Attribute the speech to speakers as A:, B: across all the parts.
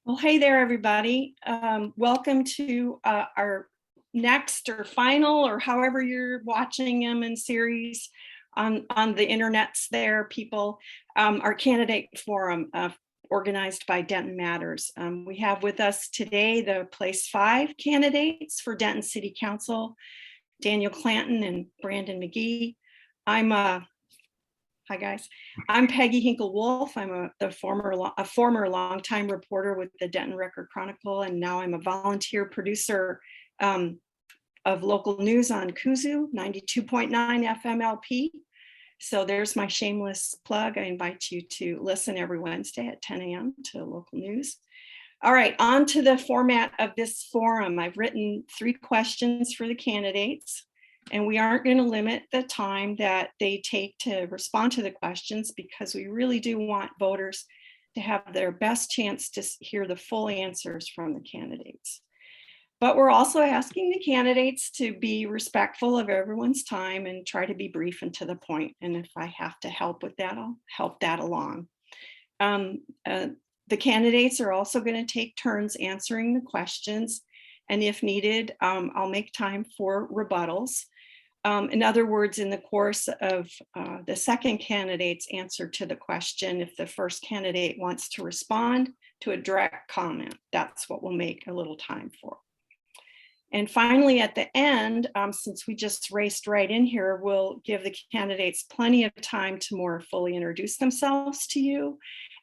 A: Well, hey there, everybody. Welcome to our next or final, or however you're watching them in series on the internets there, people, our candidate forum organized by Denton Matters. We have with us today the place 5 candidates for Denton City Council, Daniel Clanton and Brandon McGee. Hi guys, I'm Peggy Heinkel-Wolfe. I'm a former longtime reporter with the Denton Record Chronicle, and now I'm a volunteer producer of local news on Kuzu 92.9 FM LP. So there's my shameless plug. I invite you to listen every Wednesday at 10 a.m. to local news. All right, on to the format of this forum. I've written 3 questions for the candidates, and we aren't going to limit the time that they take to respond to the questions because we really do want voters to have their best chance to hear the full answers from the candidates. But we're also asking the candidates to be respectful of everyone's time and try to be brief and to the point. And if I have to help with that, I'll help that along. The candidates are also going to take turns answering the questions. And if needed, I'll make time for rebuttals. In other words, in the course of the second candidate's answer to the question, if the first candidate wants to respond to a direct comment, that's what we'll make a little time for. And finally, at the end, since we just raced right in here, we'll give the candidates plenty of time to more fully introduce themselves to you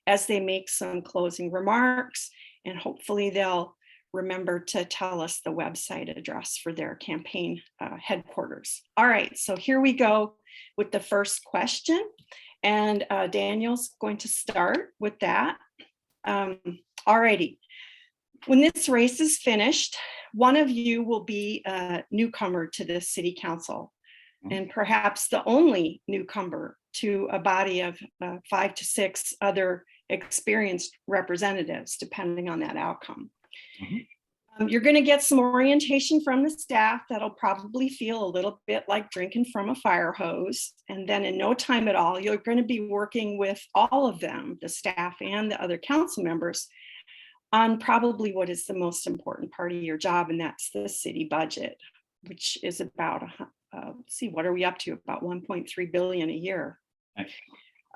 A: as they make some closing remarks, and hopefully they'll remember to tell us the website address for their campaign headquarters. All right, so here we go with the first question, and Daniel's going to start with that. All righty, when this race is finished, one of you will be a newcomer to the city council, and perhaps the only newcomer to a body of 5 to 6 other experienced representatives, depending on that outcome. You're going to get some orientation from the staff that'll probably feel a little bit like drinking from a fire hose. And then in no time at all, you're going to be working with all of them, the staff and the other council members, on probably what is the most important part of your job, and that's the city budget, which is about, let's see, what are we up to? About 1.3 billion a year.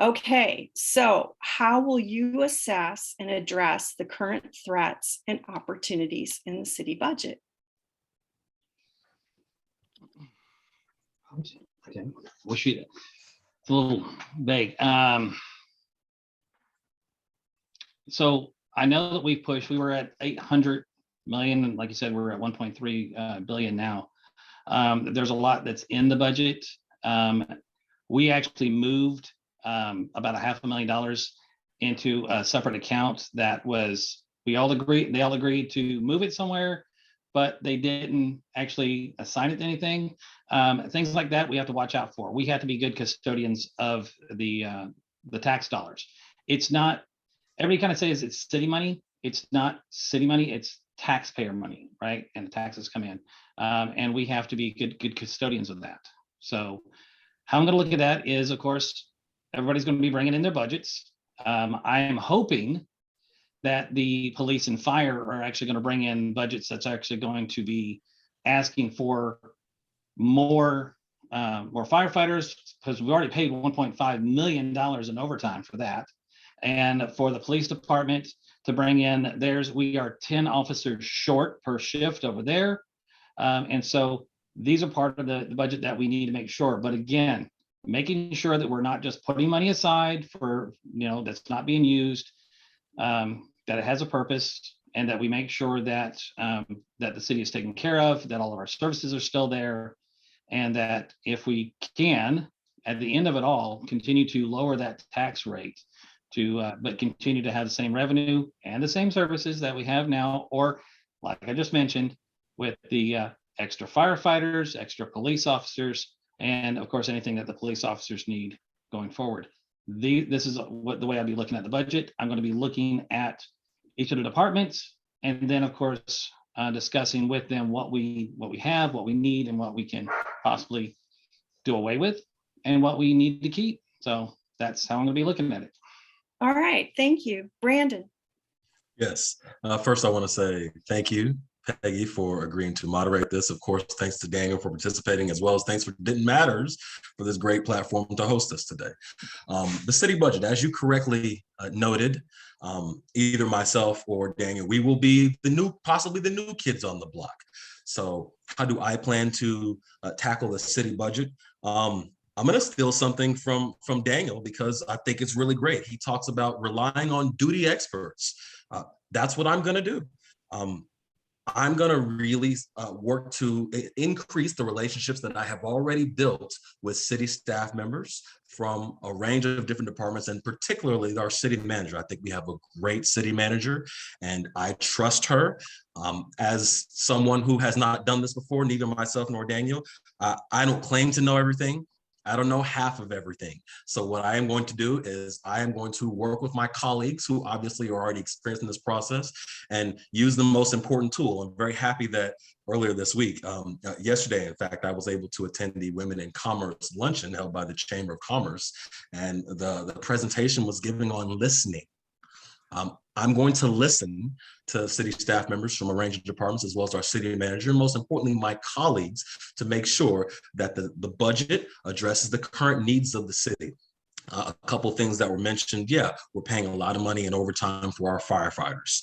A: Okay, so how will you assess and address the current threats and opportunities in the city budget?
B: Okay, it's a little vague. So I know that we were at 800 million, and like you said, we're at 1.3 billion now. There's a lot that's in the budget. We actually moved about $500,000 into a separate account that was, they all agreed to move it somewhere, but they didn't actually assign it to anything. Things like that we have to watch out for. We have to be good custodians of the tax dollars. It's not, everybody kind of says it's city money. It's not city money, it's taxpayer money, right? And the taxes come in. And we have to be good custodians of that. So how I'm going to look at that is, of course, everybody's going to be bringing in their budgets. I am hoping that the police and fire are actually going to bring in budgets that's actually going to be asking for more firefighters, because we already paid $1.5 million in overtime for that. And for the police department to bring in theirs, we are 10 officers short per shift over there. And so these are part of the budget that we need to make sure. But again, making sure that we're not just putting money aside for, that's not being used, that it has a purpose, and that we make sure that that the city is taken care of, that all of our services are still there, and that if we can, at the end of it all, continue to lower that tax rate but continue to have the same revenue and the same services that we have now, or like I just mentioned, with the extra firefighters, extra police officers, and of course, anything that the police officers need going forward. This is the way I'll be looking at the budget. I'm going to be looking at each of the departments, and then of course, discussing with them what we have, what we need, and what we can possibly do away with, and what we need to keep. So that's how I'm going to be looking at it.
A: All right, thank you. Brandon.
C: Yes. First, I want to say thank you, Peggy, for agreeing to moderate this. Of course, thanks to Daniel for participating, as well as thanks for Denton Matters for this great platform to host us today. The city budget, as you correctly noted, either myself or Daniel, we will be possibly the new kids on the block. So how do I plan to tackle the city budget? I'm going to steal something from Daniel because I think it's really great. He talks about relying on duty experts. That's what I'm going to do. Um, I'm going to really work to increase the relationships that I have already built with city staff members from a range of different departments, and particularly our city manager. I think we have a great city manager, and I trust her. As someone who has not done this before, neither myself nor Daniel, I don't claim to know everything. I don't know half of everything. So what I am going to do is I am going to work with my colleagues who obviously are already experienced in this process and use the most important tool. I'm very happy that earlier this week, yesterday, in fact, I was able to attend the Women in Commerce luncheon held by the Chamber of Commerce. And the presentation was given on listening. I'm going to listen to city staff members from a range of departments, as well as our city manager, and most importantly, my colleagues, to make sure that the budget addresses the current needs of the city. A couple of things that were mentioned. Yeah, we're paying a lot of money in overtime for our firefighters.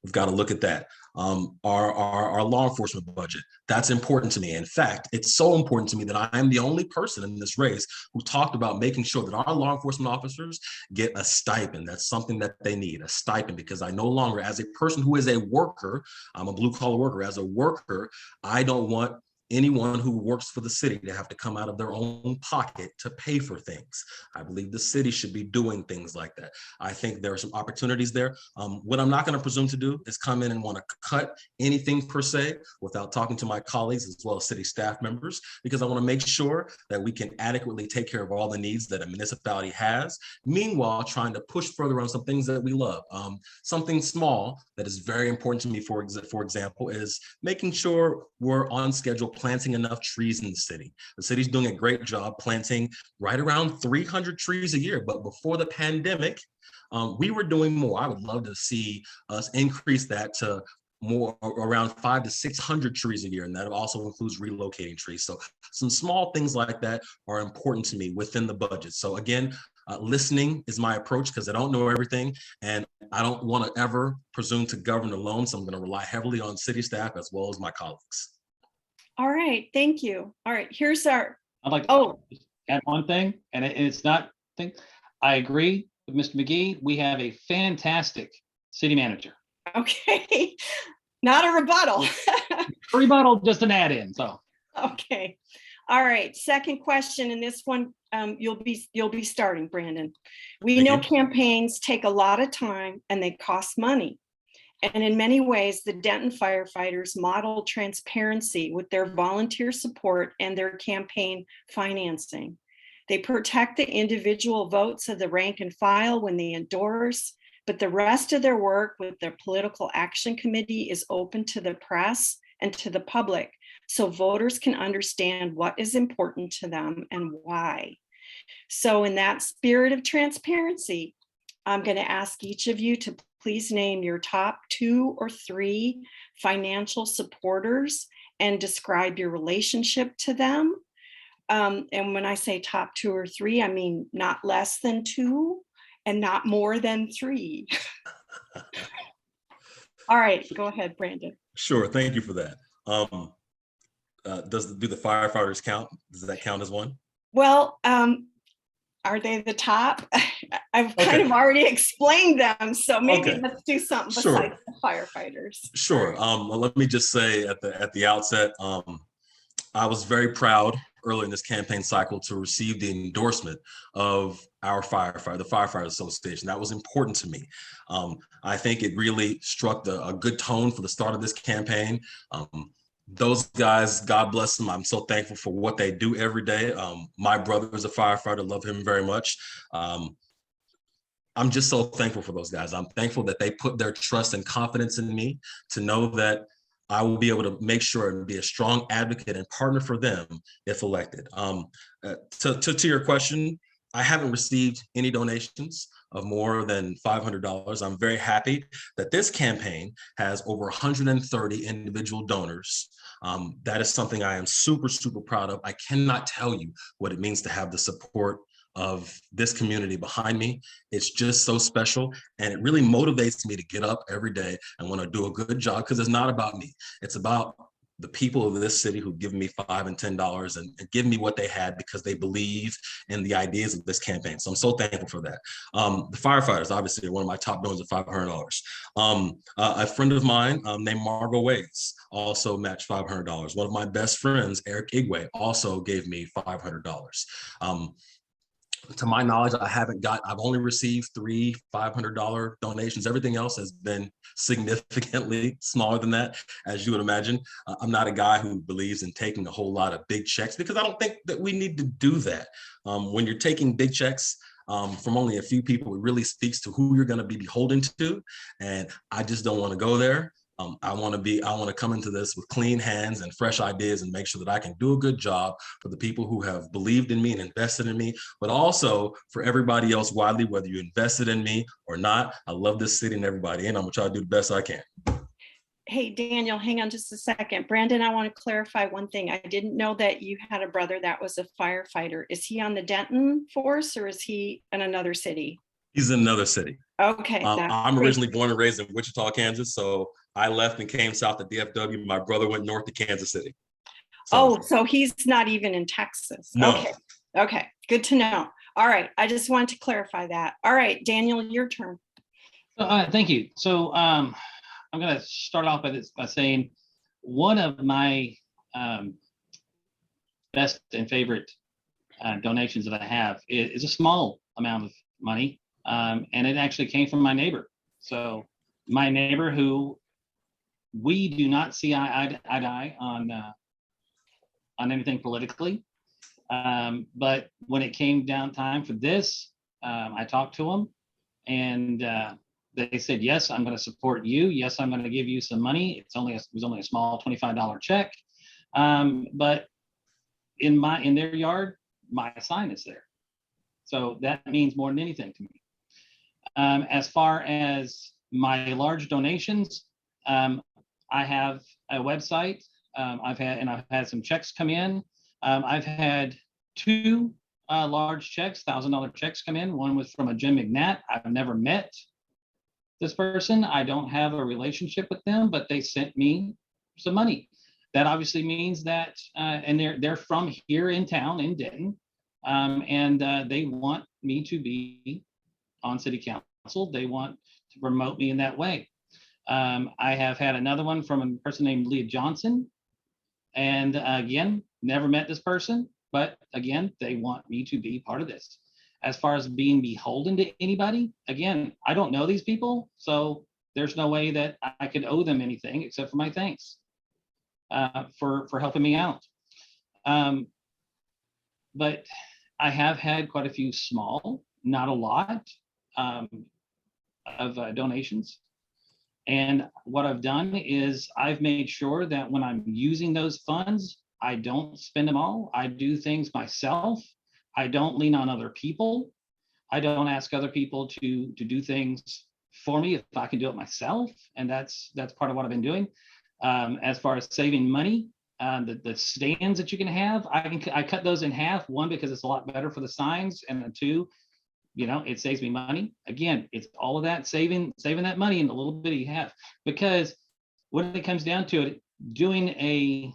C: We've got to look at that. Our law enforcement budget, that's important to me. In fact, it's so important to me that I am the only person in this race who talked about making sure that our law enforcement officers get a stipend. That's something that they need, a stipend, because I no longer, as a person who is a worker, I'm a blue collar worker, as a worker, I don't want anyone who works for the city to have to come out of their own pocket to pay for things. I believe the city should be doing things like that. I think there are some opportunities there. What I'm not going to presume to do is come in and want to cut anything per se without talking to my colleagues as well as city staff members, because I want to make sure that we can adequately take care of all the needs that a municipality has. Meanwhile, trying to push further on some things that we love. Something small that is very important to me, for example, is making sure we're on schedule planting enough trees in the city. The city's doing a great job planting right around 300 trees a year. But before the pandemic, we were doing more. I would love to see us increase that to more around 500 to 600 trees a year. And that also includes relocating trees. So some small things like that are important to me within the budget. So again, listening is my approach because I don't know everything and I don't want to ever presume to govern alone. So I'm going to rely heavily on city staff as well as my colleagues.
A: All right, thank you. All right, here's our,
B: I'd like to add one thing, and it's not thing. I agree with Mr. McGee. We have a fantastic city manager.
A: okay, not a rebuttal.
B: A rebuttal, just an add-in. So
A: okay, all right. Second question, and this one you'll be starting, Brandon. We know campaigns take a lot of time and they cost money. And in many ways, the Denton firefighters model transparency with their volunteer support and their campaign financing. They protect the individual votes of the rank and file when they endorse, but the rest of their work with their political action committee is open to the press and to the public, so voters can understand what is important to them and why. So in that spirit of transparency, I'm going to ask each of you to please name your top 2 or 3 financial supporters and describe your relationship to them. And when I say top 2 or 3, I mean not less than 2 and not more than 3. All right, go ahead, Brandon.
C: Sure, thank you for that. Do the firefighters count? Does that count as one?
A: Well, are they the top? I've kind of already explained them, so maybe let's do something besides the firefighters.
C: Sure. Well, let me just say at the outset, I was very proud early in this campaign cycle to receive the endorsement of our the Firefighters Association. That was important to me. I think it really struck a good tone for the start of this campaign. Those guys, God bless them. I'm so thankful for what they do every day. My brother is a firefighter, love him very much. I'm just so thankful for those guys. I'm thankful that they put their trust and confidence in me to know that I will be able to make sure and be a strong advocate and partner for them if elected. To your question, I haven't received any donations of more than $500. I'm very happy that this campaign has over 130 individual donors. That is something I am super, super proud of. I cannot tell you what it means to have the support of this community behind me. It's just so special. And it really motivates me to get up every day and want to do a good job, because it's not about me. It's about the people of this city who give me $5 and $10 and give me what they had because they believe in the ideas of this campaign. So I'm so thankful for that. The firefighters, obviously, are one of my top donors at $500. A friend of mine named Margot Ways also matched $500. One of my best friends, Eric Igwe, also gave me $500. To my knowledge, I've only received 3 $500 donations. Everything else has been significantly smaller than that, as you would imagine. I'm not a guy who believes in taking a whole lot of big checks, because I don't think that we need to do that. When you're taking big checks from only a few people, it really speaks to who you're going to be beholden to. And I just don't want to go there. I want to come into this with clean hands and fresh ideas and make sure that I can do a good job for the people who have believed in me and invested in me, but also for everybody else widely, whether you invested in me or not. I love this city and everybody, and I'm gonna try to do the best I can.
A: Hey, Daniel, hang on just a second. Brandon, I want to clarify one thing. I didn't know that you had a brother that was a firefighter. Is he on the Denton force, or is he in another city?
C: He's in another city.
A: Okay.
C: I'm originally born and raised in Wichita, Kansas. So I left and came south to DFW. My brother went north to Kansas City.
A: So he's not even in Texas.
C: No.
A: Okay. Good to know. All right. I just wanted to clarify that. All right, Daniel, your turn.
B: Thank you. So I'm going to start off by saying one of my best and favorite donations that I have is a small amount of money. And it actually came from my neighbor. So my neighbor, who we do not see eye to eye on anything politically. But when it came down time for this, I talked to him, and they said, yes, I'm going to support you. Yes, I'm going to give you some money. It was only a small $25 check. But in their yard, my sign is there. So that means more than anything to me. As far as my large donations, I have a website. I've had some checks come in. I've had 2 large checks, $1,000 checks come in. One was from a Jim McNatt. I've never met this person. I don't have a relationship with them, but they sent me some money. That obviously means that, and they're from here in town in Denton, and they want me to be on city council. They want to promote me in that way. I have had another one from a person named Leah Johnson. And again, never met this person, but again, they want me to be part of this. As far as being beholden to anybody, again, I don't know these people, so there's no way that I could owe them anything except for my thanks for helping me out. But I have had quite a few small, not a lot, of donations. And what I've done is I've made sure that when I'm using those funds, I don't spend them all. I do things myself. I don't lean on other people. I don't ask other people to do things for me if I can do it myself. And that's part of what I've been doing. As far as saving money, the stands that you can have, I cut those in half. One, because it's a lot better for the signs, and then 2, it saves me money. Again, it's all of that saving that money in the little bit you have, because when it comes down to it, doing a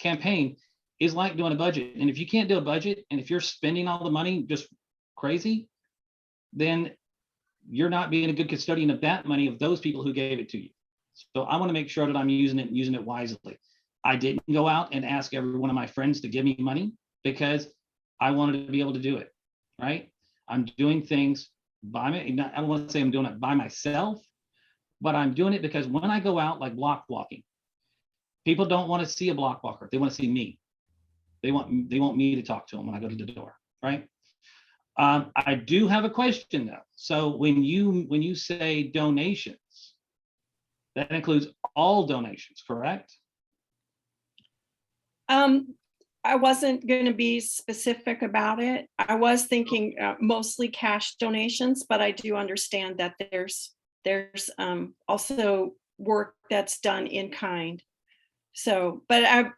B: campaign is like doing a budget. And if you can't do a budget, and if you're spending all the money just crazy, then you're not being a good custodian of that money, of those people who gave it to you. So I want to make sure that I'm using it wisely. I didn't go out and ask every one of my friends to give me money, because I wanted to be able to do it. Right? I'm doing things by me. I don't want to say I'm doing it by myself, but I'm doing it because when I go out, like block walking, people don't want to see a block walker. They want to see me. They want me to talk to them when I go to the door. Right? I do have a question though. So when you say donations, that includes all donations, correct?
A: I wasn't going to be specific about it. I was thinking mostly cash donations, but I do understand that there's also work that's done in kind. So, but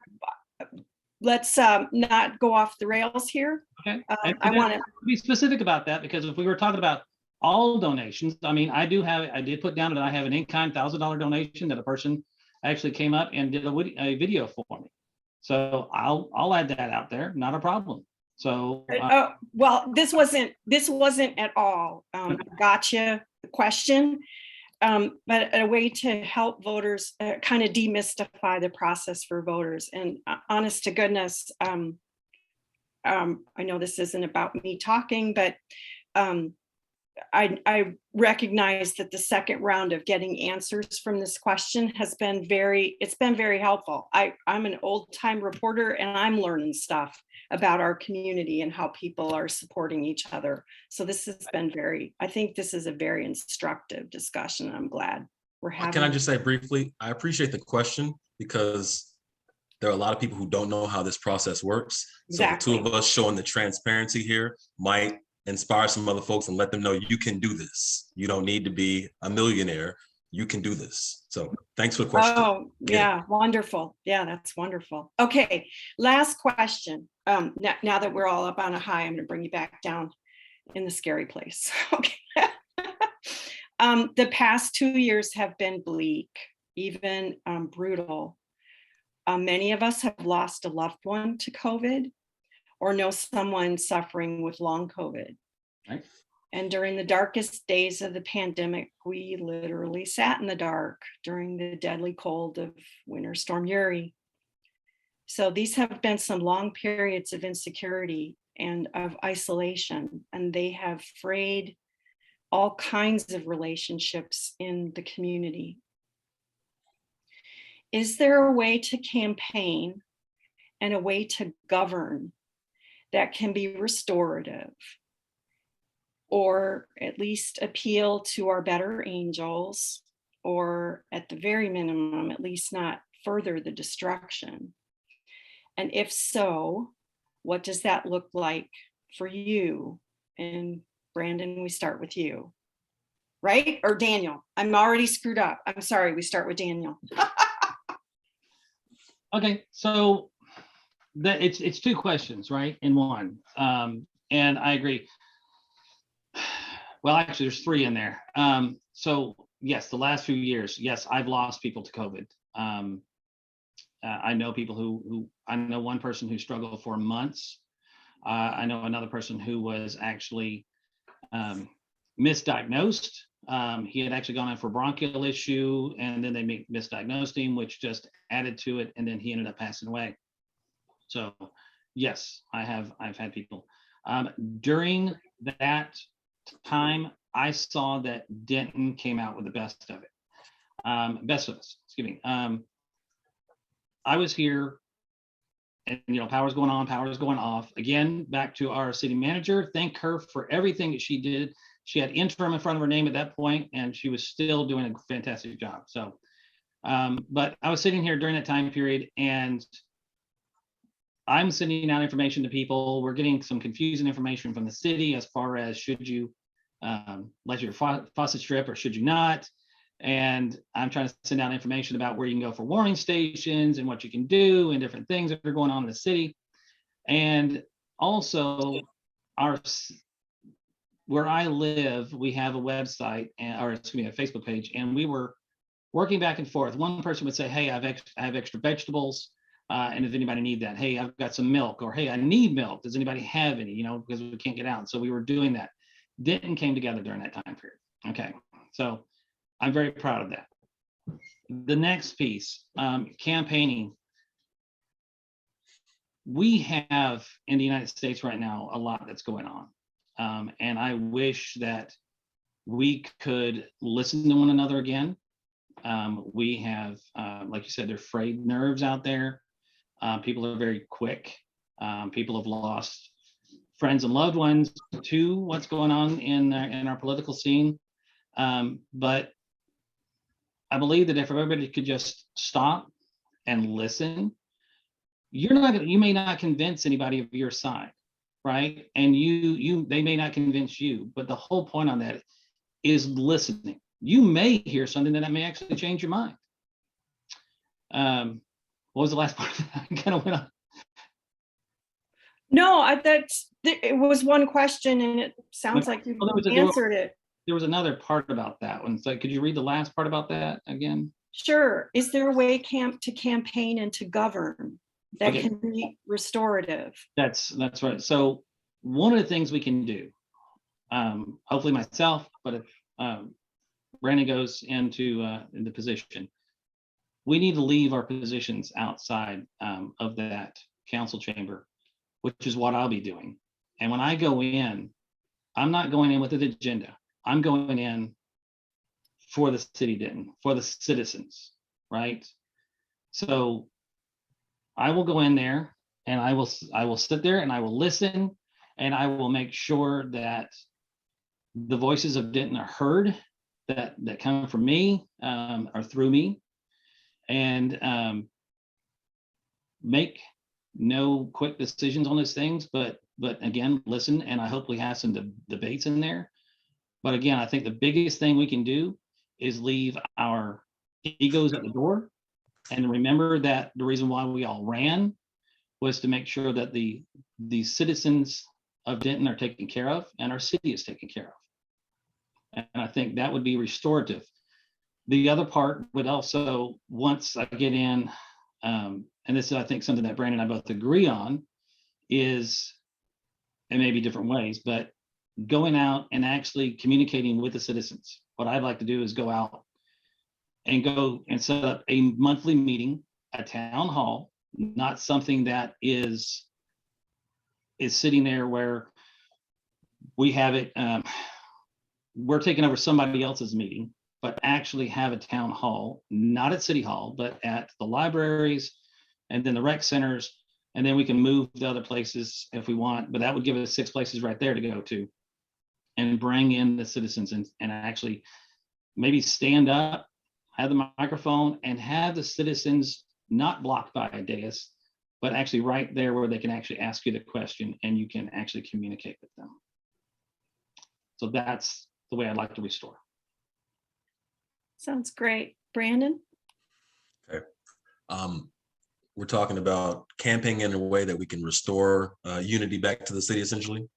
A: let's not go off the rails here.
B: Okay.
A: I want to
B: be specific about that, because if we were talking about all donations, I mean, I did put down that I have an in-kind $1,000 donation that a person actually came up and did a video for me. So I'll add that out there, not a problem. So
A: oh, well, this wasn't at all gotcha question, but a way to help voters kind of demystify the process for voters. And honest to goodness, I know this isn't about me talking, but I recognize that the second round of getting answers from this question has been very helpful. I'm an old time reporter and I'm learning stuff about our community and how people are supporting each other. So this has been I think this is a very instructive discussion. I'm glad we're having.
C: Can I just say briefly, I appreciate the question, because there are a lot of people who don't know how this process works.
A: Exactly.
C: So the two of us showing the transparency here might inspire some other folks and let them know you can do this. You don't need to be a millionaire. You can do this. So thanks for the question.
A: Oh, yeah, wonderful. Yeah, that's wonderful. Okay, last question. Now that we're all up on a high, I'm going to bring you back down in the scary place. Okay. The past 2 years have been bleak, even brutal. Many of us have lost a loved one to COVID or know someone suffering with long COVID.
B: Right.
A: And during the darkest days of the pandemic, we literally sat in the dark during the deadly cold of Winter Storm Uri. So these have been some long periods of insecurity and of isolation, and they have frayed all kinds of relationships in the community. Is there a way to campaign and a way to govern that can be restorative, or at least appeal to our better angels, or at the very minimum, at least not further the destruction? And if so, what does that look like for you? And Brandon, we start with you, right? Or Daniel? I'm already screwed up. I'm sorry, we start with Daniel.
B: Okay, so it's two questions, right, in one. And I agree. Well, actually, there's three in there. So yes, the last few years, yes, I've lost people to COVID. I know people who I know one person who struggled for months. I know another person who was actually misdiagnosed. He had actually gone in for bronchial issue, and then they misdiagnosed him, which just added to it, and then he ended up passing away. So yes, I've had people. During that time, I saw that Denton came out with the best of it. Best of us, excuse me. I was here, and power's going on, power's going off. Again, back to our city manager. Thank her for everything that she did. She had interim in front of her name at that point, and she was still doing a fantastic job. So, but I was sitting here during that time period, and I'm sending out information to people. We're getting some confusing information from the city as far as should you let your faucet strip or should you not? And I'm trying to send out information about where you can go for warning stations and what you can do and different things that are going on in the city. And also where I live, we have a website or excuse me, a Facebook page, and we were working back and forth. One person would say, hey, I have extra vegetables. And if anybody need that, hey, I've got some milk, or hey, I need milk. Does anybody have any? Because we can't get out. So we were doing that. Denton came together during that time period. Okay, so I'm very proud of that. The next piece, campaigning. We have in the United States right now a lot that's going on. And I wish that we could listen to one another again. We have, like you said, there's frayed nerves out there. People are very quick. People have lost friends and loved ones to what's going on in our political scene. But I believe that if everybody could just stop and listen, you may not convince anybody of your side, right? And they may not convince you, but the whole point on that is listening. You may hear something that may actually change your mind. What was the last part? I kind of went on.
A: No, it was one question and it sounds like you answered it.
B: There was another part about that one. So could you read the last part about that again?
A: Sure. Is there a way to campaign and to govern that can be restorative? That's
B: right. So one of the things we can do, hopefully myself, but if Brandon goes into the position, we need to leave our positions outside of that council chamber, which is what I'll be doing. And when I go in, I'm not going in with an agenda. I'm going in for the city of Denton, for the citizens, right? So I will go in there and I will sit there and I will listen and I will make sure that the voices of Denton are heard, that come from me or through me, and make no quick decisions on those things, but again, listen, and I hope we have some debates in there. But again, I think the biggest thing we can do is leave our egos at the door and remember that the reason why we all ran was to make sure that the citizens of Denton are taken care of and our city is taken care of. And I think that would be restorative. The other part would also, once I get in, and this is, I think, something that Brandon and I both agree on, is, and maybe different ways, but going out and actually communicating with the citizens. What I'd like to do is go out and set up a monthly meeting at town hall, not something that is sitting there where we have it, we're taking over somebody else's meeting, but actually have a town hall, not at City Hall, but at the libraries and then the rec centers. And then we can move to other places if we want, but that would give us 6 places right there to go to and bring in the citizens and actually maybe stand up, have the microphone and have the citizens not blocked by a dais, but actually right there where they can actually ask you the question and you can actually communicate with them. So that's the way I'd like to restore.
A: Sounds great. Brandon?
C: Okay. We're talking about campaigning in a way that we can restore unity back to the city, essentially.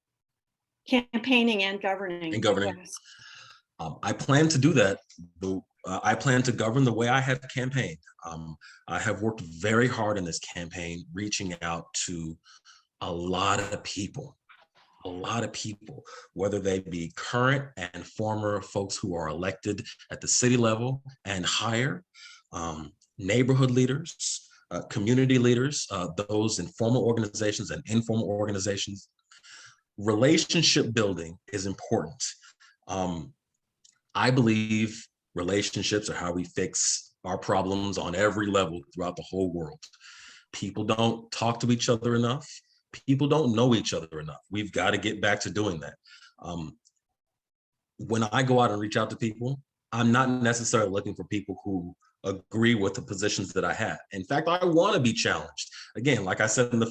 A: Campaigning and governing.
C: Yes. I plan to do that. I plan to govern the way I have campaigned. I have worked very hard in this campaign, reaching out to a lot of people, whether they be current and former folks who are elected at the city level and higher, neighborhood leaders, community leaders, those in formal organizations and informal organizations. Relationship building is important. I believe relationships are how we fix our problems on every level throughout the whole world. People don't talk to each other enough. People don't know each other enough. We've got to get back to doing that. When I go out and reach out to people, I'm not necessarily looking for people who agree with the positions that I have. In fact, I want to be challenged. Again, like I said in the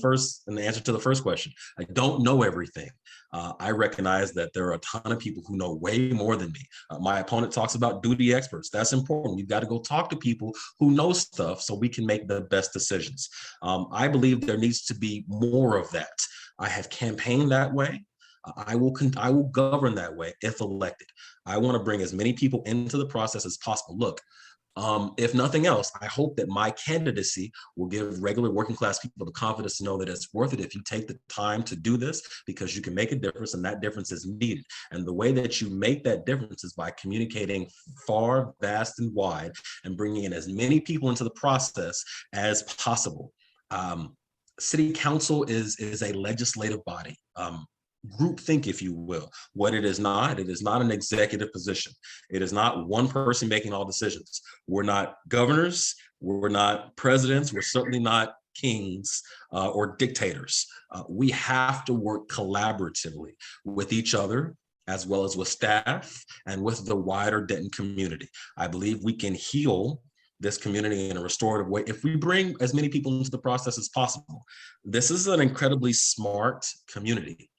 C: answer to the first question, I don't know everything. I recognize that there are a ton of people who know way more than me. My opponent talks about duty experts. That's important. We've got to go talk to people who know stuff so we can make the best decisions. I believe there needs to be more of that. I have campaigned that way. I will govern that way if elected. I want to bring as many people into the process as possible. Look, if nothing else, I hope that my candidacy will give regular working class people the confidence to know that it's worth it if you take the time to do this, because you can make a difference and that difference is needed. And the way that you make that difference is by communicating far, vast, and wide and bringing in as many people into the process as possible. City council is a legislative body. Groupthink, if you will. What it is not an executive position. It is not one person making all decisions. We're not governors, we're not presidents, we're certainly not kings or dictators. We have to work collaboratively with each other, as well as with staff and with the wider Denton community. I believe we can heal this community in a restorative way, if we bring as many people into the process as possible. This is an incredibly smart community.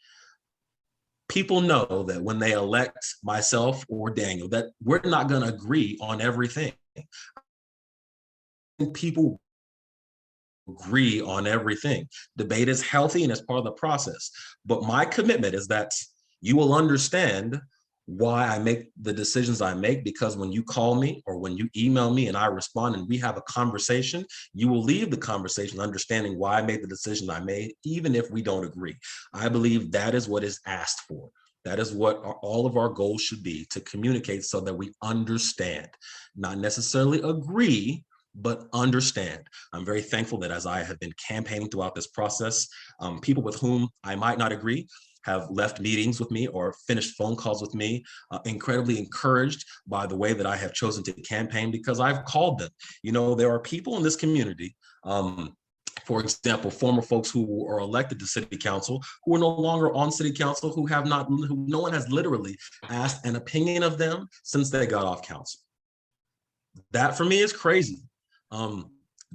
C: People know that when they elect myself or Daniel, that we're not going to agree on everything. People agree on everything. Debate is healthy and it's part of the process. But my commitment is that you will understand why I make the decisions I make, because when you call me or when you email me and I respond and we have a conversation, you will leave the conversation understanding why I made the decision I made, even if we don't agree. I believe that is what is asked for. That is what all of our goals should be, to communicate so that we understand, not necessarily agree, but understand. I'm very thankful that as I have been campaigning throughout this process, people with whom I might not agree have left meetings with me or finished phone calls with me, incredibly encouraged by the way that I have chosen to campaign, because I've called them. You know, there are people in this community, for example, former folks who are elected to city council, who are no longer on city council, who no one has literally asked an opinion of them since they got off council. That for me is crazy.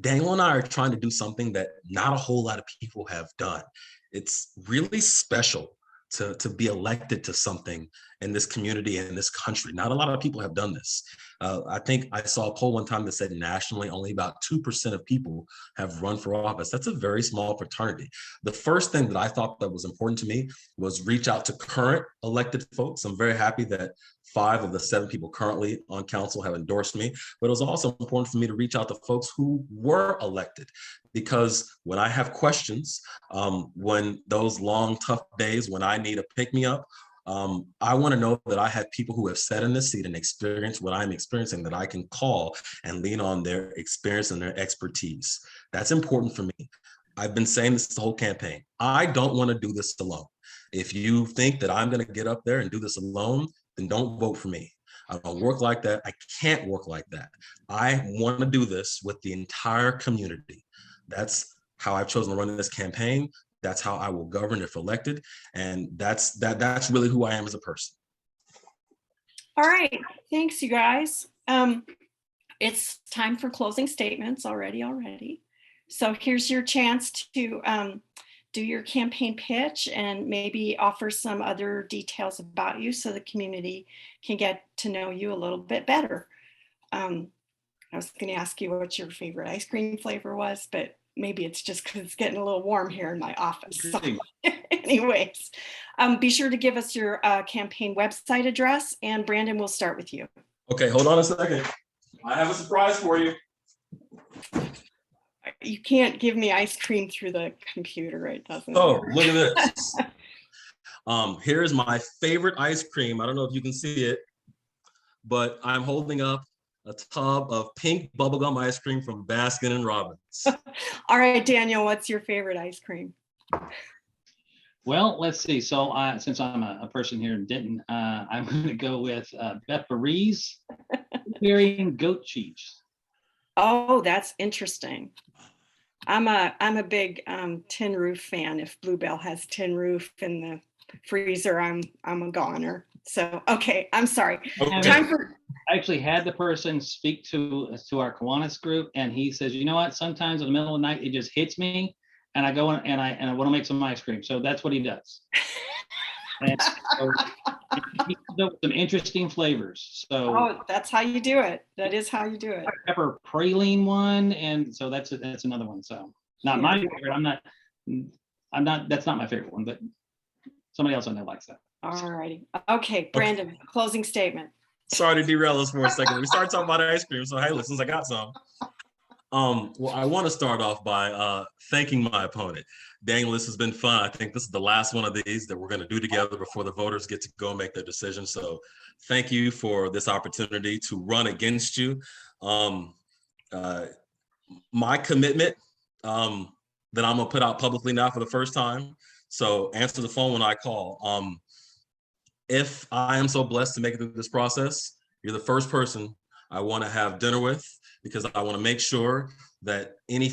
C: Daniel and I are trying to do something that not a whole lot of people have done. It's really special to be elected to something in this community and in this country. Not a lot of people have done this. I think I saw a poll one time that said nationally only about 2% of people have run for office. That's a very small fraternity. The first thing that I thought that was important to me was reach out to current elected folks. I'm very happy that 5 of the 7 people currently on council have endorsed me, but it was also important for me to reach out to folks who were elected, because when I have questions, when those long, tough days, when I need a pick-me-up, I want to know that I have people who have sat in this seat and experienced what I'm experiencing, that I can call and lean on their experience and their expertise. That's important for me. I've been saying this the whole campaign. I don't want to do this alone. If you think that I'm going to get up there and do this alone, then don't vote for me. I don't work like that. I can't work like that. I want to do this with the entire community. That's how I've chosen to run this campaign. That's how I will govern if elected. And that's really who I am as a person.
A: All right, thanks you guys. It's time for closing statements already. So here's your chance to do your campaign pitch and maybe offer some other details about you so the community can get to know you a little bit better. I was going to ask you what your favorite ice cream flavor was, but maybe it's just because it's getting a little warm here in my office. So, anyways, be sure to give us your campaign website address, and Brandon, we'll start with you.
C: Okay, hold on a second. I have a surprise for you.
A: You can't give me ice cream through the computer. It doesn't.
C: Oh, look at this. Here's my favorite ice cream. I don't know if you can see it, but I'm holding up a tub of pink bubblegum ice cream from Baskin and Robbins.
A: All right, Daniel, what's your favorite ice cream?
B: Well, let's see. So since I'm a person here in Denton, I'm going to go with Beth Marie's berry and goat cheese.
A: Oh, that's interesting. I'm a big Tin Roof fan. If Bluebell has Tin Roof in the freezer, I'm a goner. So okay, I'm sorry.
C: Okay.
B: I actually had the person speak to our Kiwanis group, and he says, you know what? Sometimes in the middle of the night it just hits me, and I go in and I want to make some ice cream. So that's what he does. And so he comes up with some interesting flavors. So
A: that's how you do it. That is how you do it.
B: Pepper praline one, and so that's another one. So not my favorite. I'm not. That's not my favorite one, but somebody else I know likes that.
A: All righty. Okay, Brandon, closing statement.
C: Sorry to derail us for a second. We started talking about ice cream, so hey, since I got some. Well, I want to start off by thanking my opponent. Daniel, this has been fun. I think this is the last one of these that we're going to do together before the voters get to go make their decision. So thank you for this opportunity to run against you. My commitment that I'm going to put out publicly now for the first time. So answer the phone when I call. If I am so blessed to make it through this process, you're the first person I want to have dinner with, because I want to make sure that any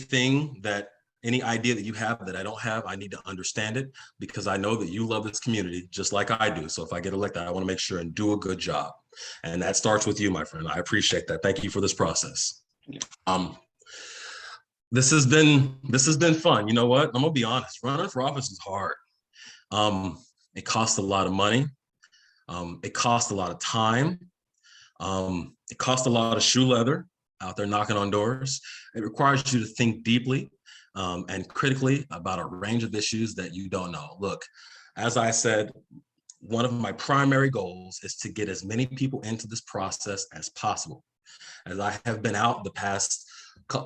C: idea that you have that I don't have, I need to understand it, because I know that you love this community just like I do. So if I get elected, I want to make sure and do a good job. And that starts with you, my friend. I appreciate that. Thank you for this process. This has been fun. You know what? I'm gonna be honest. Running for office is hard. It costs a lot of money. It costs a lot of time. It costs a lot of shoe leather out there knocking on doors. It requires you to think deeply and critically about a range of issues that you don't know. Look, as I said, one of my primary goals is to get as many people into this process as possible. As I have been out the past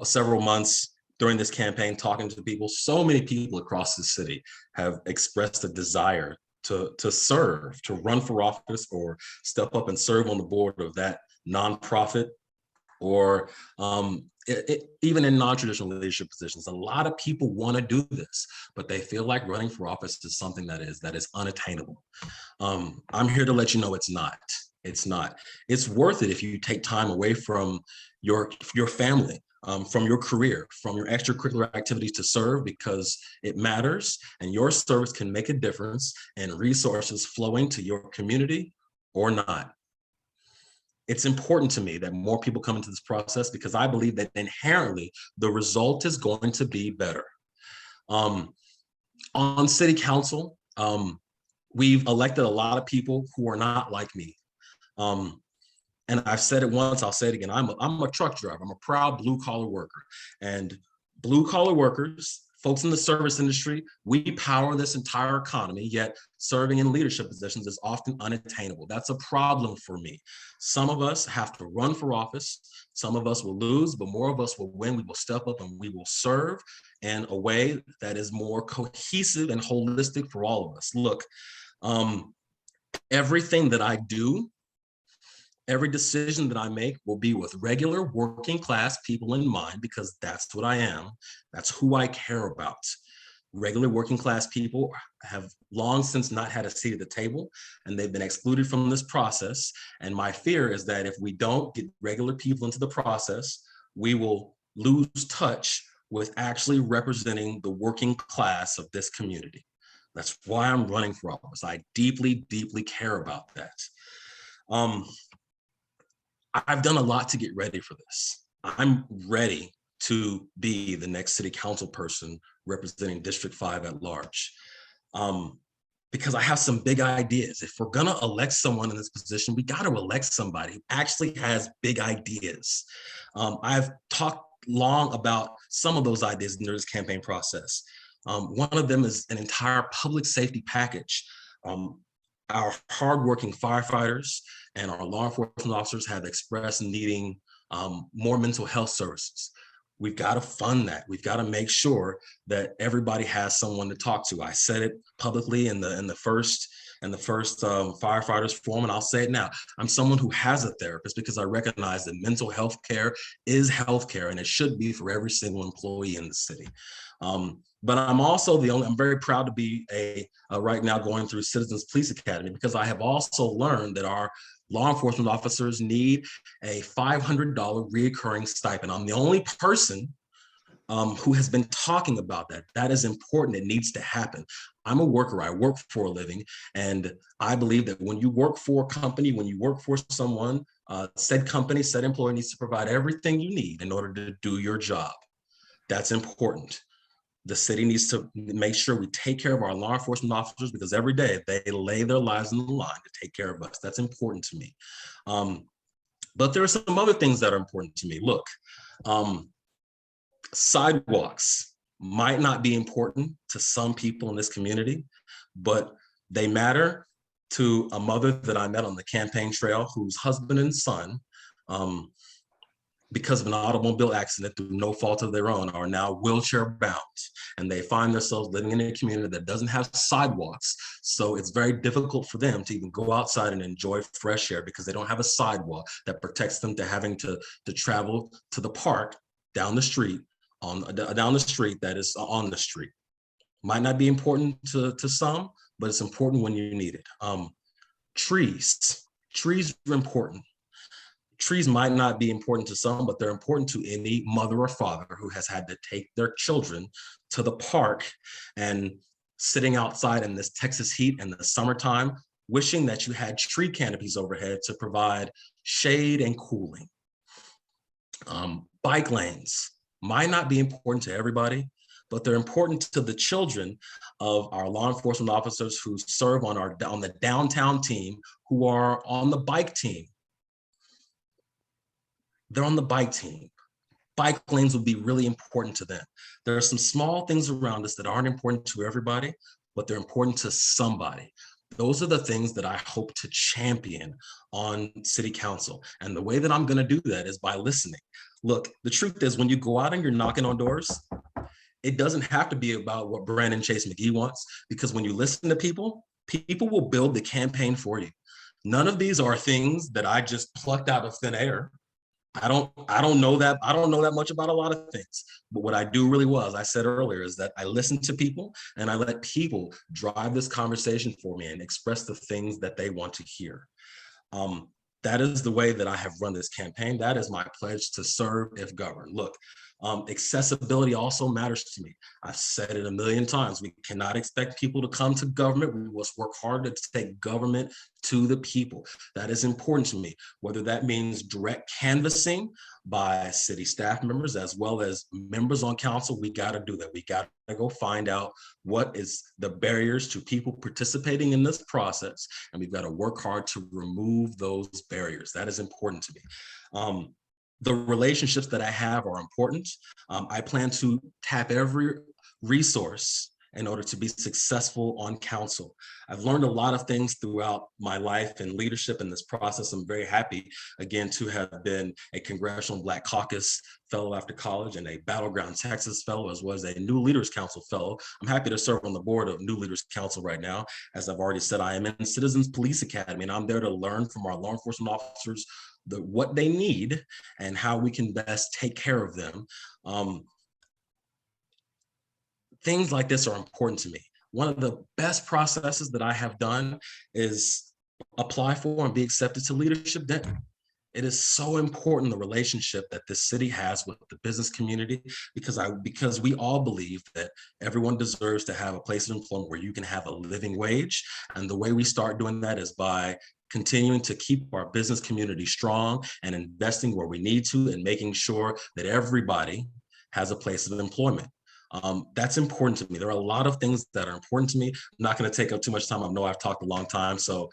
C: several months during this campaign talking to people, so many people across the city have expressed a desire to serve, to run for office, or step up and serve on the board of that nonprofit, or even in non-traditional leadership positions. A lot of people want to do this, but they feel like running for office is something that is unattainable. I'm here to let you know it's not. It's not. It's worth it if you take time away from your family, from your career, from your extracurricular activities to serve, because it matters, and your service can make a difference and resources flowing to your community or not. It's important to me that more people come into this process, because I believe that inherently the result is going to be better. On city council, we've elected a lot of people who are not like me. And I've said it once, I'll say it again. I'm a truck driver. I'm a proud blue collar worker. And blue collar workers, folks in the service industry, we power this entire economy, yet serving in leadership positions is often unattainable. That's a problem for me. Some of us have to run for office. Some of us will lose, but more of us will win. We will step up and we will serve in a way that is more cohesive and holistic for all of us. Look, everything that I do, every decision that I make will be with regular working class people in mind, because that's what I am. That's who I care about. Regular working class people have long since not had a seat at the table, and they've been excluded from this process. And my fear is that if we don't get regular people into the process, we will lose touch with actually representing the working class of this community. That's why I'm running for office. I deeply, deeply care about that. I've done a lot to get ready for this. I'm ready to be the next city council person representing District 5 at large, because I have some big ideas. If we're gonna elect someone in this position, we gotta elect somebody who actually has big ideas. I've talked long about some of those ideas during this campaign process. One of them is an entire public safety package. Our hardworking firefighters and our law enforcement officers have expressed needing more mental health services. We've got to fund that. We've got to make sure that everybody has someone to talk to. I said it publicly in the first firefighters forum, and I'll say it now. I'm someone who has a therapist because I recognize that mental health care is health care, and it should be for every single employee in the city. But I'm also I'm very proud to be right now going through Citizens Police Academy, because I have also learned that our law enforcement officers need a $500 reoccurring stipend. I'm the only person who has been talking about that. That is important. It needs to happen. I'm a worker. I work for a living. And I believe that when you work for a company, when you work for someone, said company, said employer needs to provide everything you need in order to do your job. That's important. The city needs to make sure we take care of our law enforcement officers, because every day they lay their lives on the line to take care of us. That's important to me. But there are some other things that are important to me. Look, sidewalks might not be important to some people in this community, but they matter to a mother that I met on the campaign trail, whose husband and son, because of an automobile accident through no fault of their own, are now wheelchair bound, and they find themselves living in a community that doesn't have sidewalks. So it's very difficult for them to even go outside and enjoy fresh air, because they don't have a sidewalk that protects them to having to travel to the park down the street that is on the street. Might not be important to some, but it's important when you need it. Trees are important. Trees might not be important to some, but they're important to any mother or father who has had to take their children to the park and sitting outside in this Texas heat in the summertime, wishing that you had tree canopies overhead to provide shade and cooling. bike lanes might not be important to everybody, but they're important to the children of our law enforcement officers who serve on the downtown team, who are on the bike team. They're on the bike team. Bike lanes would be really important to them. There are some small things around us that aren't important to everybody, but they're important to somebody. Those are the things that I hope to champion on city council. And the way that I'm going to do that is by listening. Look, the truth is, when you go out and you're knocking on doors, it doesn't have to be about what Brandon Chase McGee wants, because when you listen to people, people will build the campaign for you. None of these are things that I just plucked out of thin air. I don't know that much about a lot of things, but what I do really well, as I said earlier, is that I listen to people and I let people drive this conversation for me and express the things that they want to hear. That is the way that I have run this campaign. That is my pledge to serve if governed. Look, accessibility also matters to me. I've said it a million times. We cannot expect people to come to government. We must work hard to take government to the people. That is important to me, whether that means direct canvassing by city staff members as well as members on council. We got to do that. We got to go find out what is the barriers to people participating in this process, and we've got to work hard to remove those barriers. That is important to me. The relationships that I have are important. I plan to tap every resource in order to be successful on council. I've learned a lot of things throughout my life and leadership in this process. I'm very happy, again, to have been a Congressional Black Caucus Fellow after college and a Battleground Texas Fellow, as well as a New Leaders Council Fellow. I'm happy to serve on the board of New Leaders Council right now. As I've already said, I am in Citizens Police Academy, and I'm there to learn from our law enforcement officers what they need and how we can best take care of them. Things like this are important to me. One of the best processes that I have done is apply for and be accepted to Leadership Denton. It is so important, the relationship that this city has with the business community, because we all believe that everyone deserves to have a place of employment where you can have a living wage. And the way we start doing that is by continuing to keep our business community strong and investing where we need to and making sure that everybody has a place of employment. That's important to me. There are a lot of things that are important to me. I'm not going to take up too much time. I know I've talked a long time. So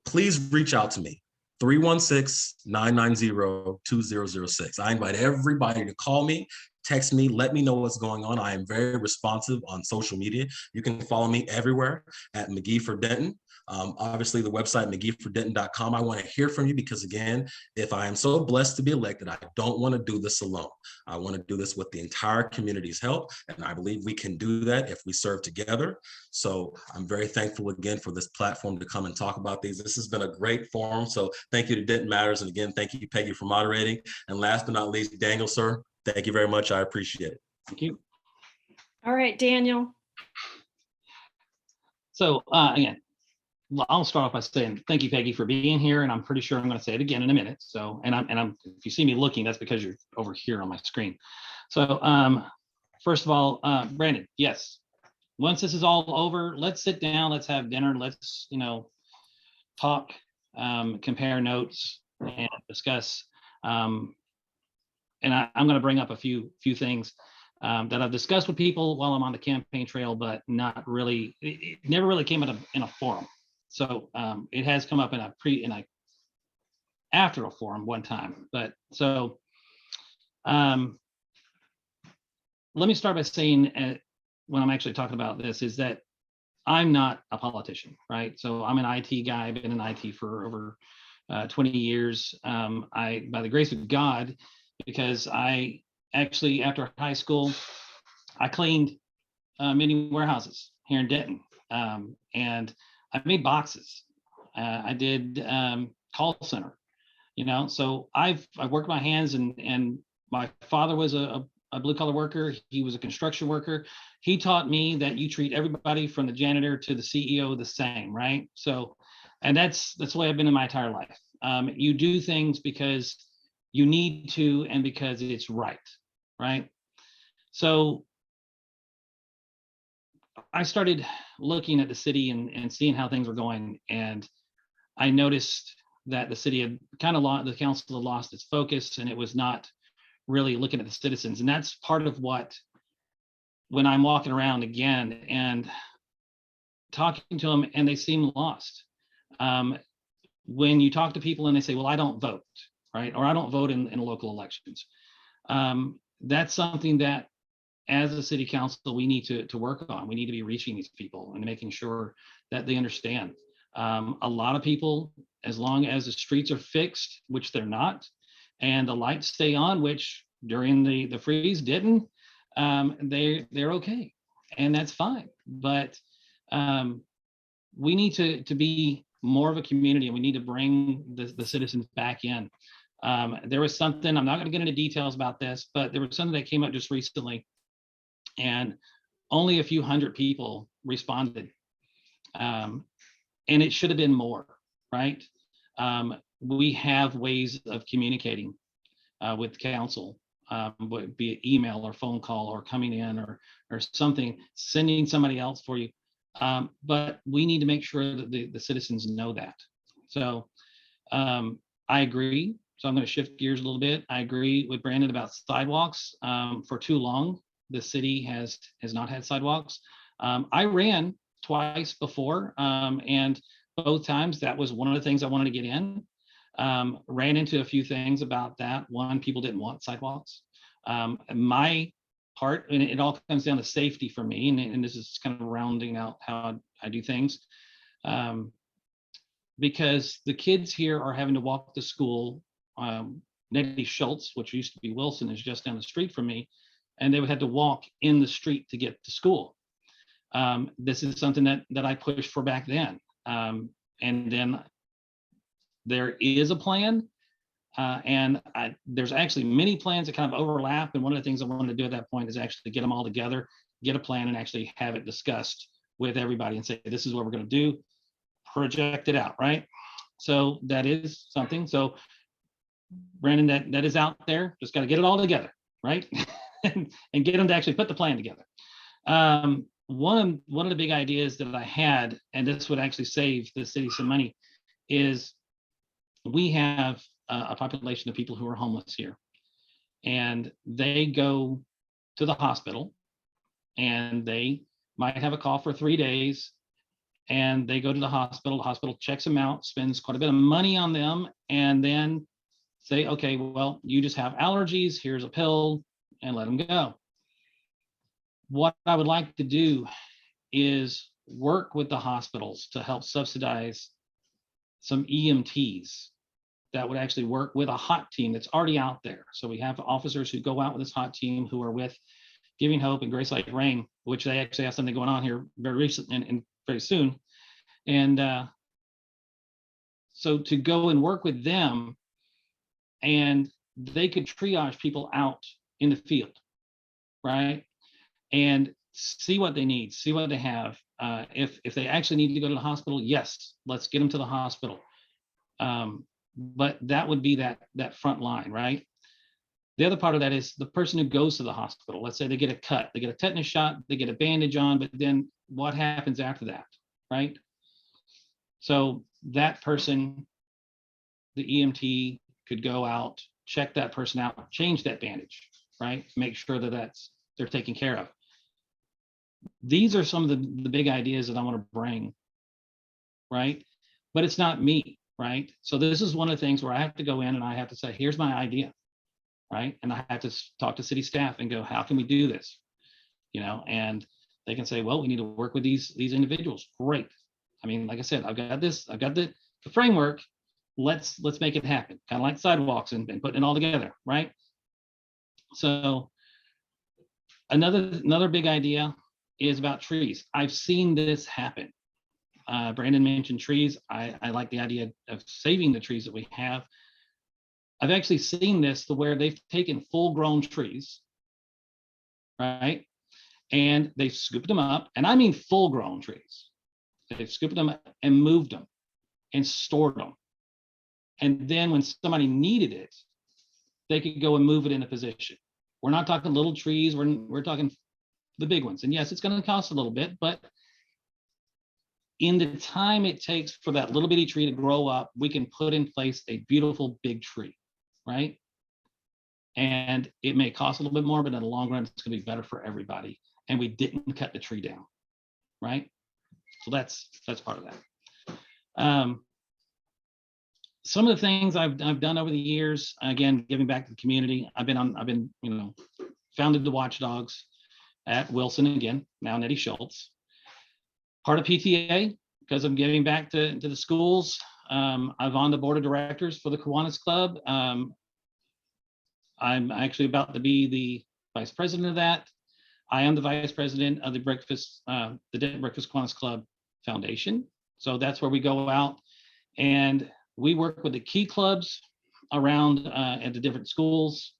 C: please reach out to me. 316-990-2006. I invite everybody to call me, text me, let me know what's going on. I am very responsive on social media. You can follow me everywhere at McGee for Denton. Obviously, the website, McGeeforDenton.com. I want to hear from you because, again, if I am so blessed to be elected, I don't want to do this alone. I want to do this with the entire community's help, and I believe we can do that if we serve together. So I'm very thankful again for this platform to come and talk about these. This has been a great forum. So thank you to Denton Matters. And again, thank you, Peggy, for moderating. And last but not least, Daniel, sir, thank you very much. I appreciate it.
B: Thank you.
A: All right, Daniel.
B: So again, I'll start off by saying thank you, Peggy, for being here, and I'm pretty sure I'm going to say it again in a minute. So, and I'm if you see me looking, that's because you're over here on my screen. So, first of all, Brandon, yes, once this is all over, let's sit down, let's have dinner, let's talk, compare notes, and discuss. And I'm going to bring up a few things that I've discussed with people while I'm on the campaign trail, but not really. It never really came in a forum. So it has come up in a after a forum one time. But so let me start by saying when I'm actually talking about this is that I'm not a politician, right? So I'm an IT guy. I've been in IT for over 20 years. By the grace of God, because I actually, after high school, I cleaned many warehouses here in Denton. And I made boxes. I did call center, so I've worked my hands, and my father was a blue collar worker. He was a construction worker. He taught me that you treat everybody from the janitor to the CEO the same, right? So, and that's the way I've been in my entire life. You do things because you need to, and because it's right? So I started looking at the city and seeing how things were going, and I noticed that the city had the council had lost its focus, and it was not really looking at the citizens. And that's part of what, when I'm walking around again and talking to them and they seem lost. When you talk to people and they say, well, I don't vote, right? Or I don't vote in local elections. That's something that as a city council, we need to work on. We need to be reaching these people and making sure that they understand. A lot of people, as long as the streets are fixed, which they're not, and the lights stay on, which during the freeze didn't, they're okay. And that's fine. But we need to be more of a community, and we need to bring the citizens back in. There was something, I'm not going to get into details about this, but there was something that came up just recently, and only a few hundred people responded. And it should have been more, right? We have ways of communicating with council, be it email or phone call or coming in or something, sending somebody else for you. But we need to make sure that the citizens know that. So I agree. So I'm going to shift gears a little bit. I agree with Brandon about sidewalks. For too long, the city has not had sidewalks. I ran twice before, and both times that was one of the things I wanted to get in. Ran into a few things about that. One, people didn't want sidewalks. My part, and it all comes down to safety for me, and this is kind of rounding out how I do things, because the kids here are having to walk to school. Nettie Schultz, which used to be Wilson, is just down the street from me, and they would have to walk in the street to get to school. This is something that I pushed for back then, and then there is a plan, and there's actually many plans that kind of overlap. And one of the things I wanted to do at that point is actually get them all together, get a plan, and actually have it discussed with everybody and say, this is what we're going to do, project it out, right? So that is something. So Brandon, that is out there. Just got to get it all together, right? and get them to actually put the plan together. One of the big ideas that I had, and this would actually save the city some money, is we have a population of people who are homeless here, and they go to the hospital, and they might have a call for 3 days, and they go to the hospital checks them out, spends quite a bit of money on them, and then say, okay, well, you just have allergies, here's a pill, and let them go. What I would like to do is work with the hospitals to help subsidize some EMTs that would actually work with a hot team that's already out there. So we have officers who go out with this hot team who are with Giving Hope and Grace Like Rain, which they actually have something going on here very recent and very soon. And so to go and work with them, and they could triage people out in the field, right? And see what they need, see what they have. If they actually need to go to the hospital, yes, let's get them to the hospital. But that would be that front line, right? The other part of that is the person who goes to the hospital. Let's say they get a cut, they get a tetanus shot, they get a bandage on, but then what happens after that, right? So that person, the EMT, could go out, check that person out, change that bandage, right? Make sure that they're taken care of. These are some of the big ideas that I want to bring, right? But it's not me, right? So this is one of the things where I have to go in and I have to say, here's my idea, right? And I have to talk to city staff and go, how can we do this? You know, and they can say, well, we need to work with these individuals. Great. I mean, like I said, I've got the framework. Let's make it happen. Kind of like sidewalks and putting it all together, right? So another big idea is about trees. I've seen this happen. Brandon mentioned trees. I like the idea of saving the trees that we have. I've actually seen this to where they've taken full-grown trees, right? And they've scooped them up, and I mean full-grown trees. They've scooped them and moved them and stored them. And then when somebody needed it, they could go and move it into position. We're not talking little trees, we're talking the big ones. And yes, it's going to cost a little bit, but in the time it takes for that little bitty tree to grow up, we can put in place a beautiful big tree, right? And it may cost a little bit more, but in the long run, it's going to be better for everybody. And we didn't cut the tree down, right? So that's part of that. Some of the things I've done over the years, again, giving back to the community. I've been founded the Watchdogs at Wilson again, now Nettie Schultz. Part of PTA because I'm giving back to the schools. I'm on the board of directors for the Kiwanis Club. I'm actually about to be the vice president of that. I am the vice president of the Denton Breakfast Kiwanis Club Foundation. So that's where we go out and we work with the key clubs around at the different schools,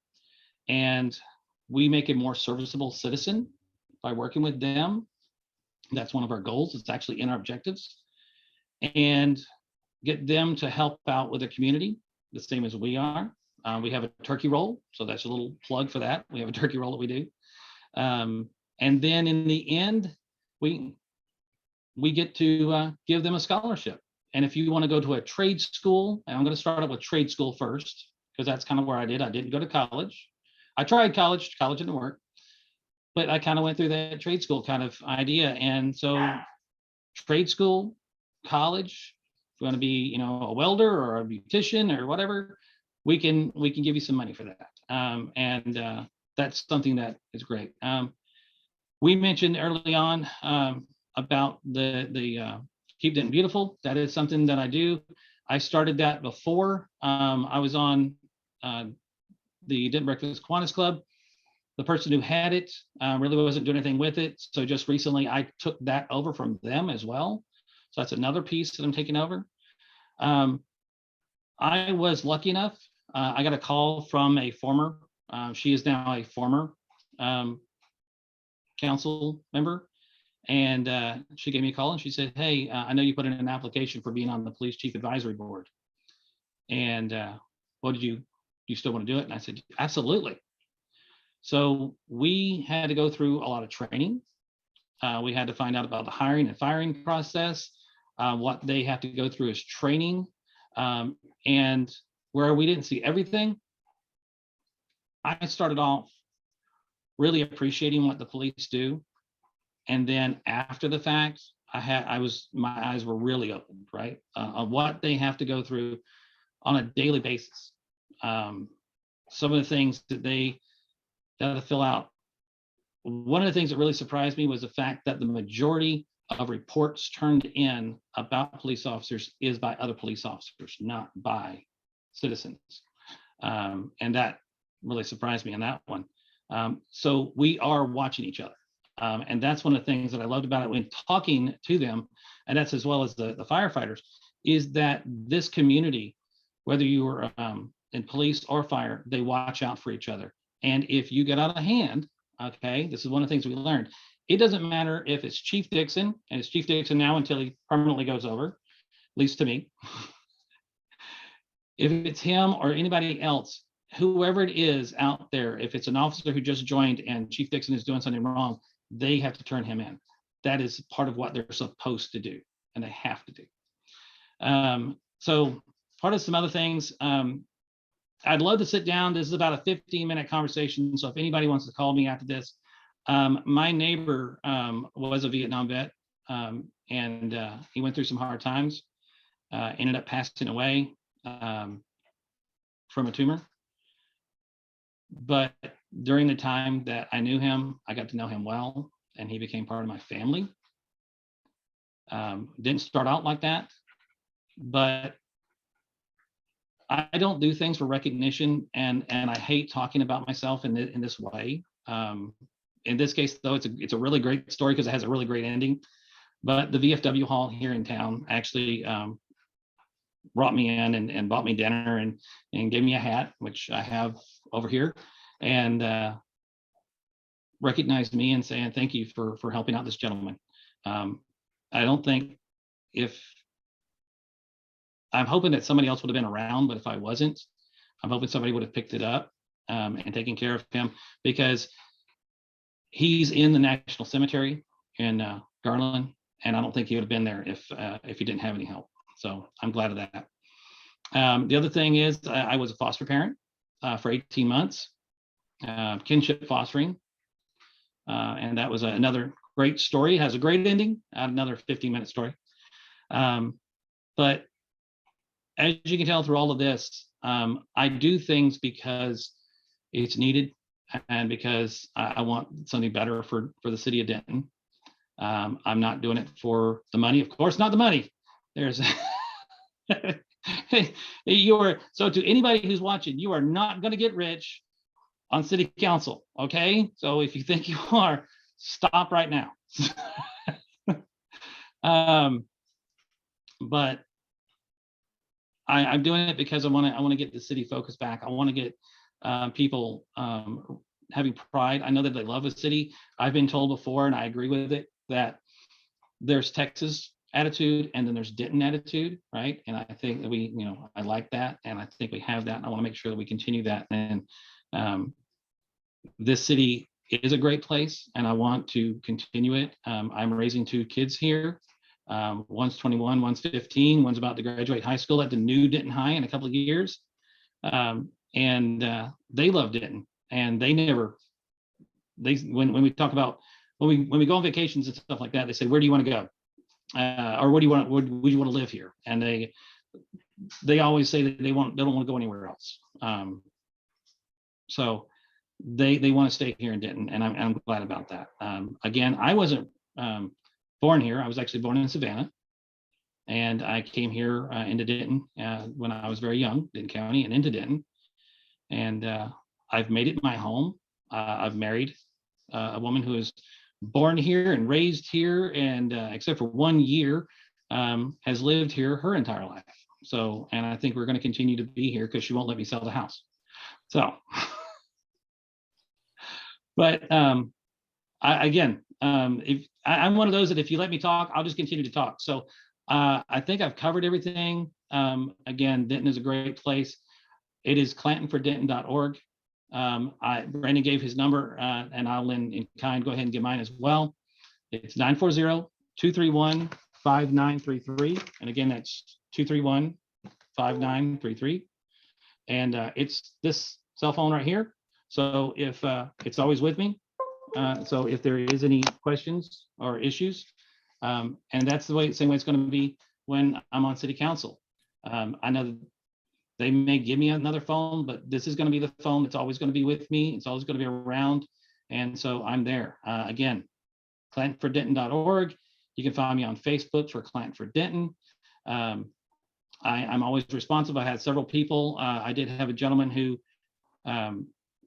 B: and we make a more serviceable citizen by working with them. That's one of our goals. It's actually in our objectives, and get them to help out with the community the same as we are. We have a turkey roll, so that's a little plug for that. We have a turkey roll that we do. And then in the end, we get to give them a scholarship. And if you want to go to a trade school, and I'm going to start out with trade school first, because that's kind of where I did. I didn't go to college. I tried college didn't work, but I kind of went through that trade school kind of idea. And so trade school, college, if you want to be, a welder or a beautician or whatever, we can give you some money for that. And that's something that is great. We mentioned early on about the Keep Denton Beautiful. That is something that I do. I started that before I was on the Denton Breakfast Kiwanis Club. The person who had it really wasn't doing anything with it. So just recently I took that over from them as well. So that's another piece that I'm taking over. I was lucky enough. I got a call from a former, she is now a former council member. And she gave me a call and she said, hey, I know you put in an application for being on the police chief advisory board. And what did you still want to do it? And I said, absolutely. So we had to go through a lot of training. We had to find out about the hiring and firing process. What they have to go through is training. And where we didn't see everything, I started off really appreciating what the police do. And then after the fact, my eyes were really opened, right? On what they have to go through on a daily basis. Some of the things that they got to fill out. One of the things that really surprised me was the fact that the majority of reports turned in about police officers is by other police officers, not by citizens. And that really surprised me on that one. So we are watching each other. And that's one of the things that I loved about it when talking to them, and that's as well as the firefighters, is that this community, whether you were in police or fire, they watch out for each other. And if you get out of hand, okay, this is one of the things we learned. It doesn't matter if it's Chief Dixon, and it's Chief Dixon now until he permanently goes over, at least to me. If it's him or anybody else, whoever it is out there, if it's an officer who just joined and Chief Dixon is doing something wrong, they have to turn him in. That is part of what they're supposed to do, and they have to do. So part of some other things, I'd love to sit down. This is about a 15-minute conversation. So if anybody wants to call me after this, my neighbor was a Vietnam vet, and he went through some hard times, ended up passing away from a tumor. But during the time that I knew him, I got to know him well, and he became part of my family. Didn't start out like that, but I don't do things for recognition, and I hate talking about myself in this way. In this case, though, it's a really great story because it has a really great ending. But the VFW hall here in town actually brought me in and bought me dinner and gave me a hat, which I have over here, and recognized me and saying thank you for helping out this gentleman. I don't think I'm hoping that somebody else would have been around, but if I wasn't, I'm hoping somebody would have picked it up and taken care of him, because he's in the National Cemetery in Garland, and I don't think he would have been there if he didn't have any help. So I'm glad of that. The other thing is I was a foster parent for 18 months. kinship fostering. And that was another great story. It has a great ending, another 15-minute story. But as you can tell through all of this, I do things because it's needed and because I want something better for the city of Denton. I'm not doing it for the money. Of course, not the money. There's so to anybody who's watching, you are not going to get rich on city council. Okay. So if you think you are, stop right now. But I'm doing it because I want to get the city focused back. I want to get people having pride. I know that they love a city. I've been told before, and I agree with it, that there's Texas attitude and then there's Denton attitude, right? And I think that we, I like that, and I think we have that, and I want to make sure that we continue that. And this city is a great place, and I want to continue it. I'm raising 2 kids here. One's 21, one's 15, one's about to graduate high school at the new Denton High in a couple of years. And they love Denton, and when we talk about, when we go on vacations and stuff like that, they say, where do you want to go? Or what do you want, would you want to live here? And they always say that they don't want to go anywhere else. So they want to stay here in Denton, and I'm glad about that. Again, I wasn't born here. I was actually born in Savannah, and I came here into Denton when I was very young, Denton County, and into Denton. And I've made it my home. I've married a woman who is born here and raised here, and except for 1 year, has lived here her entire life. So, and I think we're going to continue to be here because she won't let me sell the house. So, but I'm one of those that if you let me talk, I'll just continue to talk. So I think I've covered everything. Again, Denton is a great place. It is clantonfordenton.org. Brandon gave his number, and I'll in kind go ahead and give mine as well. It's 940-231-5933. And again, that's 231-5933. And it's this cell phone right here. So if it's always with me. So if there is any questions or issues, and that's the same way it's going to be when I'm on city council. I know that they may give me another phone, but this is going to be the phone that's always going to be with me. It's always going to be around. And so I'm there. Again, clantonfordenton.org. You can find me on Facebook for Clanton for Denton. I'm always responsive. I had several people. I did have a gentleman who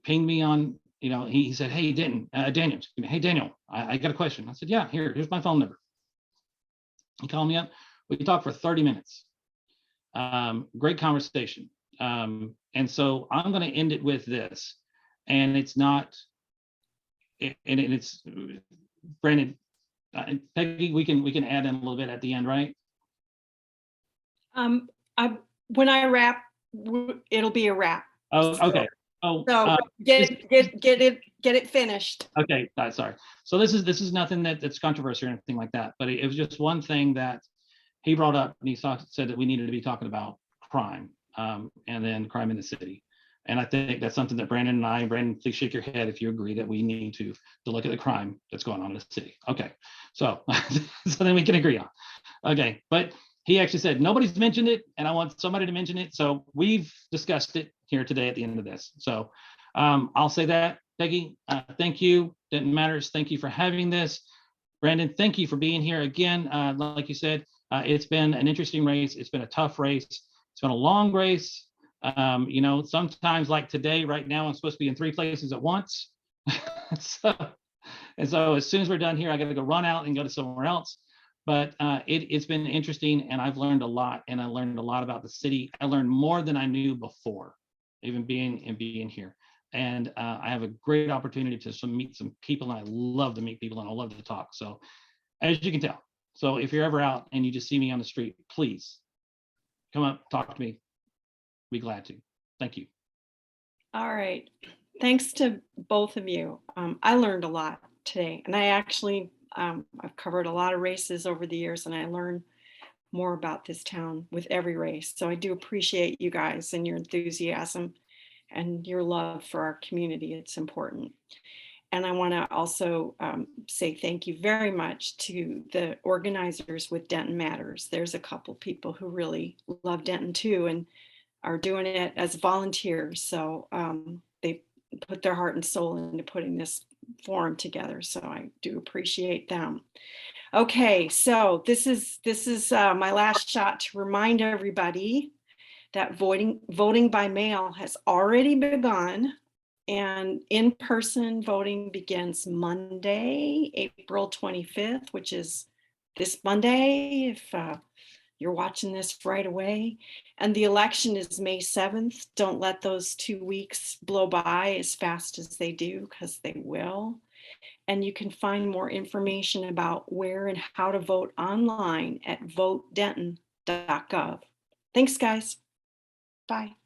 B: pinged me on, he said, hey, Denton, Daniel, hey, Daniel, I got a question. I said, yeah, here's my phone number. He called me up. We talked for 30 minutes. Great conversation. And so I'm going to end it with this, and it's not, it's Brandon, Peggy, we can add in a little bit at the end, right?
A: When I wrap, it'll be a wrap.
B: Oh, okay.
A: So get it finished.
B: Okay, sorry. So this is nothing that's controversial or anything like that, but it was just one thing that he brought up, and he said that we needed to be talking about crime, and then crime in the city. And I think that's something that Brandon, please shake your head if you agree that we need to look at the crime that's going on in the city. Okay, so so then we can agree on. Okay, but he actually said nobody's mentioned it, and I want somebody to mention it. So we've discussed it here today at the end of this. So I'll say that, Peggy, thank you. Denton Matters, thank you for having this. Brandon, thank you for being here again. Like you said, it's been an interesting race. It's been a tough race. It's been a long race. Sometimes like today, right now, I'm supposed to be in 3 places at once. So as soon as we're done here, I got to go run out and go to somewhere else. But it's been interesting, and I've learned a lot, and I learned a lot about the city. I learned more than I knew before, even being here. And I have a great opportunity to meet some people, and I love to meet people, and I love to talk. So as you can tell, so if you're ever out and you just see me on the street, please come up, talk to me. Be glad to. Thank you.
A: All right. Thanks to both of you. I learned a lot today, and I actually, I've covered a lot of races over the years, and I learn more about this town with every race. So I do appreciate you guys and your enthusiasm and your love for our community. It's important. And I want to also say thank you very much to the organizers with Denton Matters. There's a couple people who really love Denton too and are doing it as volunteers. So they put their heart and soul into putting this forum together. So I do appreciate them. Okay, so this is my last shot to remind everybody that voting by mail has already begun. And in-person voting begins Monday, April 25th, which is this Monday, if you're watching this right away. And the election is May 7th. Don't let those 2 weeks blow by as fast as they do, because they will. And you can find more information about where and how to vote online at votedenton.gov. Thanks, guys. Bye.